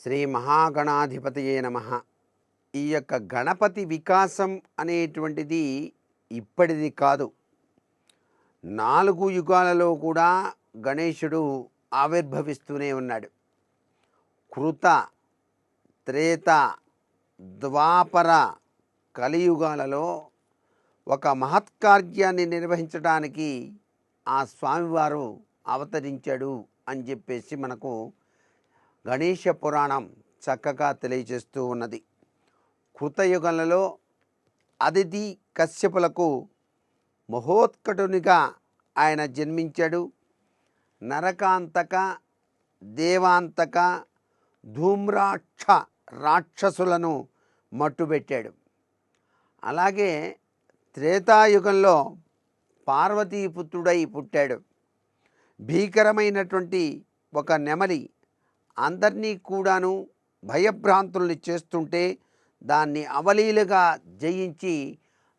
శ్రీ మహాగణాధిపతయే నమః. ఈ యొక్క గణపతి వికాసం అనేటువంటిది ఇప్పటిది కాదు. 4 యుగాలలో కూడా గణేశుడు ఆవిర్భవిస్తూనే ఉన్నాడు. కృత, త్రేత, ద్వాపర, కలియుగాలలో ఒక మహత్కార్యాన్ని నిర్వహించడానికి ఆ స్వామివారు అవతరించాడు అని చెప్పేసి మనకు గణేశ పురాణం చక్కగా తెలియజేస్తూ ఉన్నది. కృతయుగంలో అదితి కశ్యపులకు మహోత్కటునిగా ఆయన జన్మించాడు. నరకాంతక, దేవాంతక, ధూమ్రాక్ష రాక్షసులను మట్టుబెట్టాడు. అలాగే త్రేతాయుగంలో పార్వతీపుత్రుడై పుట్టాడు. భీకరమైనటువంటి ఒక నెమలి అందరినీ కూడాను భయభ్రాంతుల్ని చేస్తుంటే దాన్ని అవలీలుగా జయించి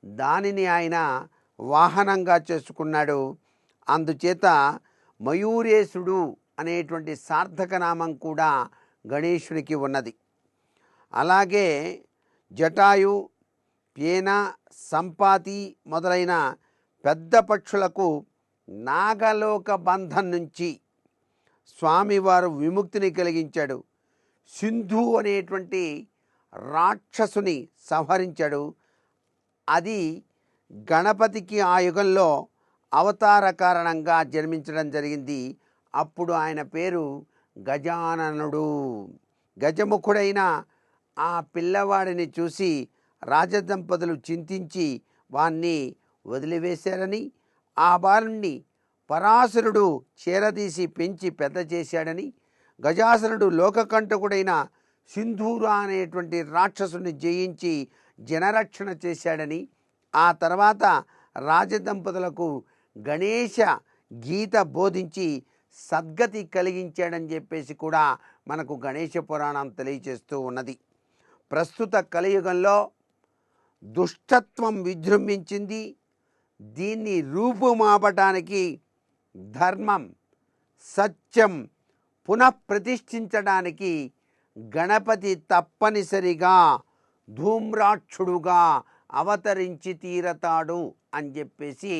దానిని ఆయన వాహనంగా చేసుకున్నాడు. అందుచేత మయూరేశుడు అనేటువంటి సార్థక నామం కూడా గణేశునికి ఉన్నది. అలాగే జటాయు, పేన, సంపాతి మొదలైన పెద్ద పక్షులకు నాగలోక బంధం నుంచి స్వామివారు విముక్తిని కలిగించాడు. సింధు అనేటువంటి రాక్షసుని సంహరించాడు. అది గణపతికి ఆ యుగంలో అవతార కారణంగా జన్మించడం జరిగింది. అప్పుడు ఆయన పేరు గజాననుడు. గజముఖుడైన ఆ పిల్లవాడిని చూసి రాజదంపతులు చింతించి వాణ్ణి వదిలివేశారని, ఆ బాలుణ్ణి పరాశరుడు చేరదీసి పెంచి పెద్ద చేశాడని, గజాసురుడు లోకకంటకుడైన సింధూర అనేటువంటి రాక్షసుని జయించి జనరక్షణ చేశాడని, ఆ తర్వాత రాజదంపతులకు గణేశ గీత బోధించి సద్గతి కలిగించాడని చెప్పేసి కూడా మనకు గణేశ పురాణం తెలియజేస్తూ ఉన్నది. ప్రస్తుత కలియుగంలో దుష్టత్వం విజృంభించింది. దీన్ని రూపుమాపటానికి ధర్మం, సత్యం పునఃప్రతిష్ఠించడానికి గణపతి తప్పనిసరిగా ధూమ్రాక్షుడుగా అవతరించి తీరతాడు అని చెప్పేసి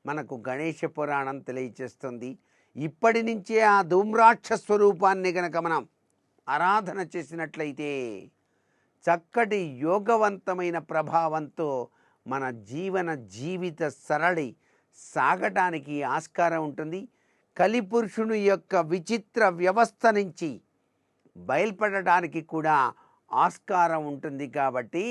మనకు గణేశ పురాణం తెలియచేస్తుంది. ఇప్పటి నుంచే ఆ ధూమ్రాక్ష స్వరూపాన్ని గనక మనం ఆరాధన చేసినట్లయితే చక్కటి యోగవంతమైన ప్రభావంతో మన జీవిత సరళి సాగటానికి ఆస్కారం ఉంటుంది. కలిపురుషుని యొక్క విచిత్ర వ్యవస్థ నుంచి బయల్పడటానికి కూడా ఆస్కారం ఉంటుంది. కాబట్టి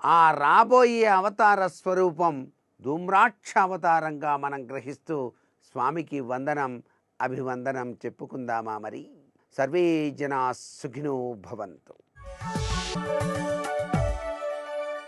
ఆ రాబోయే అవతార స్వరూపం ధూమ్రాక్ష అవతారంగా మనం గ్రహిస్తూ స్వామికి వందనం, అభివందనం చెప్పుకుందామా? మరి సర్వే జనా సుఖినో భవంతు.